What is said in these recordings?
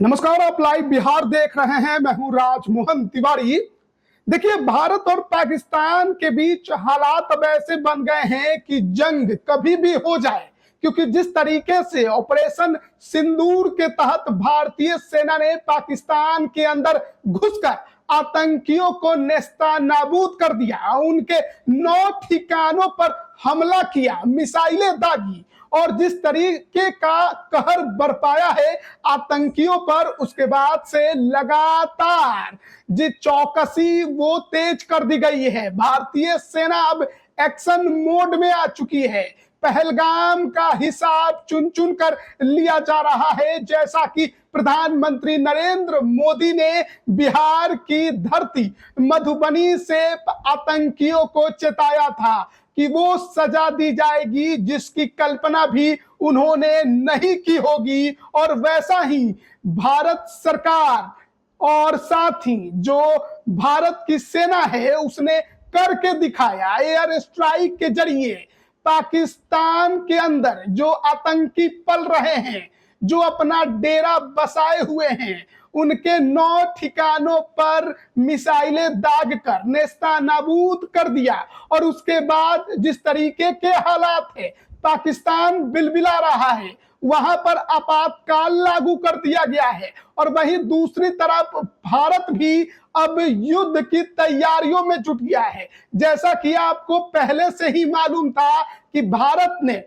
नमस्कार, आप लाइव बिहार देख रहे हैं। मैं हूं राजमोहन तिवारी। देखिए, भारत और पाकिस्तान के बीच हालात अब ऐसे बन गए हैं कि जंग कभी भी हो जाए, क्योंकि जिस तरीके से ऑपरेशन सिंदूर के तहत भारतीय सेना ने पाकिस्तान के अंदर घुसकर आतंकियों को नेस्तानाबूद कर दिया, उनके 9 ठिकानों पर हमला किया, मिसाइलें दागी और जिस तरीके का कहर बरपाया है आतंकियों पर, उसके बाद से लगातार जी चौकसी वो तेज कर दी गई है। भारतीय सेना अब एक्शन मोड में आ चुकी है। पहलगाम का हिसाब चुन चुन कर लिया जा रहा है, जैसा कि प्रधानमंत्री नरेंद्र मोदी ने बिहार की धरती मधुबनी से आतंकियों को चेताया था कि वो सजा दी जाएगी जिसकी कल्पना भी उन्होंने नहीं की होगी। और वैसा ही भारत सरकार और साथ ही जो भारत की सेना है उसने करके दिखाया। एयर स्ट्राइक के जरिए पाकिस्तान के अंदर जो आतंकी पल रहे हैं, जो अपना डेरा बसाए हुए हैं, उनके 9 ठिकानों पर मिसाइलें दाग कर नेस्तानाबूद कर दिया। और उसके बाद जिस तरीके के हालात है, पाकिस्तान बिलबिला रहा है, वहां पर आपातकाल लागू कर दिया गया है। और वहीं दूसरी तरफ भारत भी अब युद्ध की तैयारियों में जुट गया है। जैसा कि आपको पहले से ही मालूम था कि भारत ने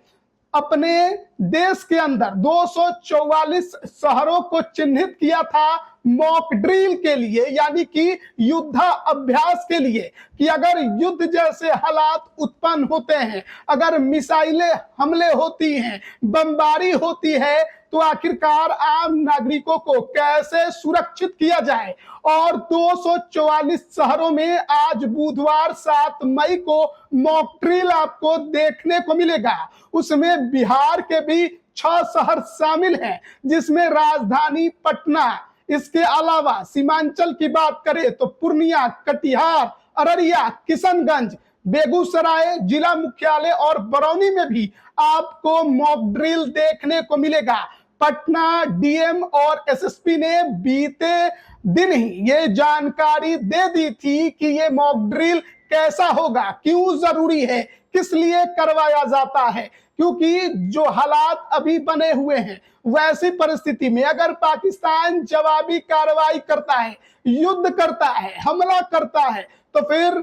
अपने देश के अंदर 244 शहरों को चिन्हित किया था मॉक ड्रिल के लिए, यानी कि युद्धाभ्यास के लिए, कि अगर युद्ध जैसे हालात उत्पन्न होते हैं, अगर मिसाइलें हमले होती हैं, बमबारी होती है, तो आखिरकार आम नागरिकों को कैसे सुरक्षित किया जाए। और 244 शहरों में आज बुधवार 7 मई को मॉक ड्रिल आपको देखने को मिलेगा। उसमें बिहार के भी 6 शहर शामिल हैं, जिसमें राजधानी पटना, इसके अलावा सीमांचल की बात करें तो पूर्णिया, कटिहार, अररिया, किशनगंज, बेगूसराय जिला मुख्यालय और बरौनी में भी आपको मॉक ड्रिल देखने को मिलेगा। पटना डीएम और एसएसपी ने बीते दिन ही ये जानकारी दे दी थी कि ये मॉक ड्रिल कैसा होगा, क्यों जरूरी है, किस लिए करवाया जाता है। क्योंकि जो हालात अभी बने हुए हैं, वैसी परिस्थिति में अगर पाकिस्तान जवाबी कार्रवाई करता है, युद्ध करता है, हमला करता है, तो फिर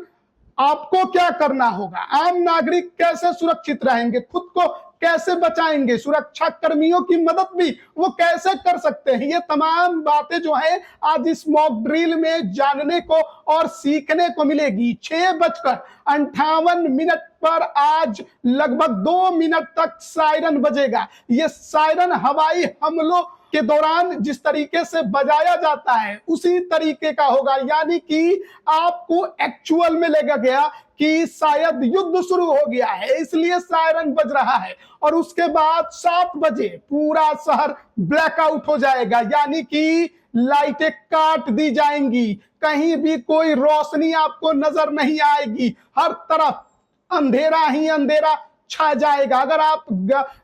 आपको क्या करना होगा? आम नागरिक कैसे सुरक्षित रहेंगे, खुद को कैसे बचाएंगे, सुरक्षा कर्मियों की मदद भी वो कैसे कर सकते हैं? ये तमाम बातें जो है आज इस मॉक ड्रिल में जानने को और सीखने को मिलेगी। 6:58 पर आज लगभग 2 मिनट तक सायरन बजेगा। ये सायरन हवाई हमलों के दौरान जिस तरीके से बजाया जाता है उसी तरीके का होगा, यानी कि आपको एक्चुअल में लगेगा गया कि शायद युद्ध शुरू हो गया है, इसलिए सायरन बज रहा है। और उसके बाद 7 बजे पूरा शहर ब्लैकआउट हो जाएगा, यानी कि लाइटें काट दी जाएंगी, कहीं भी कोई रोशनी आपको नजर नहीं आएगी, हर तरफ अंधेरा ही अंधेरा छा जाएगा। अगर आप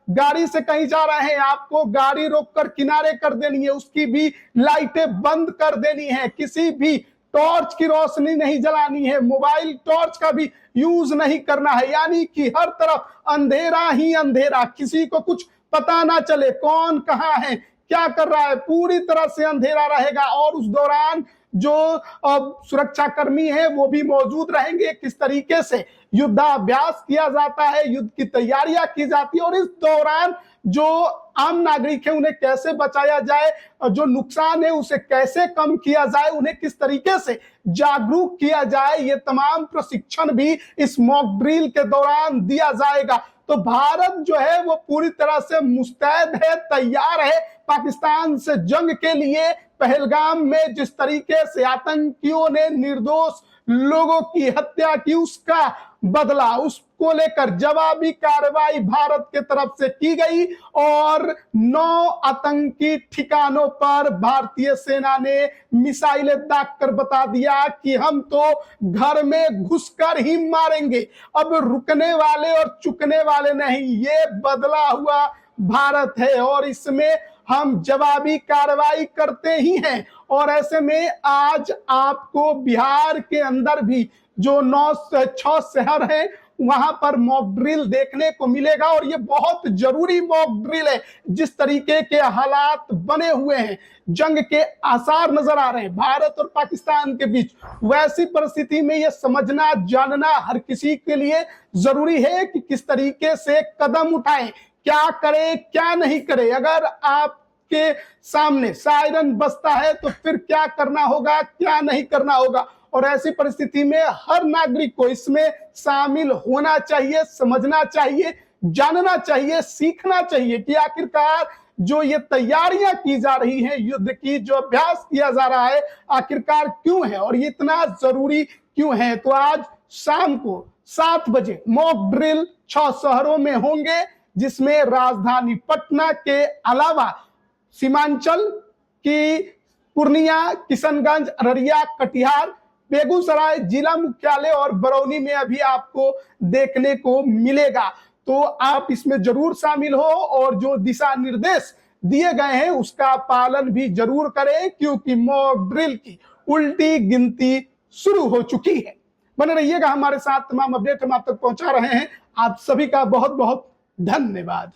गाड़ी से कहीं जा रहे हैं, आपको गाड़ी रोककर किनारे कर देनी है, उसकी भी लाइटें बंद कर देनी है, किसी भी टॉर्च की रोशनी नहीं जलानी है, मोबाइल टॉर्च का भी यूज नहीं करना है, यानी कि हर तरफ अंधेरा ही अंधेरा, किसी को कुछ पता ना चले कौन कहां है, क्या कर रहा है, पूरी तरह से अंधेरा रहेगा। और उस दौरान जो सुरक्षा कर्मी है वो भी मौजूद रहेंगे। किस तरीके से युद्धाभ्यास किया जाता है, युद्ध की तैयारियां की जाती है, और इस दौरान जो आम नागरिक है उन्हें कैसे बचाया जाए, जो नुकसान है उसे कैसे कम किया जाए, उन्हें किस तरीके से जागरूक किया जाए, ये तमाम प्रशिक्षण भी इस मॉक ड्रिल के दौरान दिया जाएगा। तो भारत जो है वो पूरी तरह से मुस्तैद है, तैयार है पाकिस्तान से जंग के लिए। पहलगाम में जिस तरीके से आतंकियों ने निर्दोष लोगों की हत्या की, उसका बदला, उसको लेकर जवाबी कार्रवाई भारत के तरफ से की गई और 9 आतंकी ठिकानों पर भारतीय सेना ने मिसाइलें दाग कर बता दिया कि हम तो घर में घुसकर ही मारेंगे, अब रुकने वाले और चुकने वाले नहीं। ये बदला हुआ भारत है और इसमें हम जवाबी कार्रवाई करते ही हैं। और ऐसे में आज आपको बिहार के अंदर भी जो 6 शहर हैं वहां पर मॉक ड्रिल देखने को मिलेगा, और ये बहुत जरूरी मॉक ड्रिल है। जिस तरीके के हालात बने हुए हैं, जंग के आसार नजर आ रहे हैं भारत और पाकिस्तान के बीच, वैसी परिस्थिति में ये समझना जानना हर किसी के लिए जरूरी है कि किस तरीके से कदम उठाएं, क्या करे क्या नहीं करे। अगर आपके सामने सायरन बजता है तो फिर क्या करना होगा क्या नहीं करना होगा। और ऐसी परिस्थिति में हर नागरिक को इसमें शामिल होना चाहिए, समझना चाहिए, जानना चाहिए, सीखना चाहिए कि आखिरकार जो ये तैयारियां की जा रही हैं, युद्ध की जो अभ्यास किया जा रहा है, आखिरकार क्यों है और ये इतना जरूरी क्यों है। तो आज शाम को 7 बजे मॉक ड्रिल 6 शहरों में होंगे, जिसमें राजधानी पटना के अलावा सीमांचल की पूर्णिया, किशनगंज, अररिया, कटिहार, बेगूसराय जिला मुख्यालय और बरौनी में अभी आपको देखने को मिलेगा। तो आप इसमें जरूर शामिल हो और जो दिशा निर्देश दिए गए हैं उसका पालन भी जरूर करें, क्योंकि मॉक ड्रिल की उल्टी गिनती शुरू हो चुकी है। बने रहिएगा हमारे साथ, तमाम अपडेट हम आप तक पहुंचा रहे हैं। आप सभी का बहुत बहुत धन्यवाद।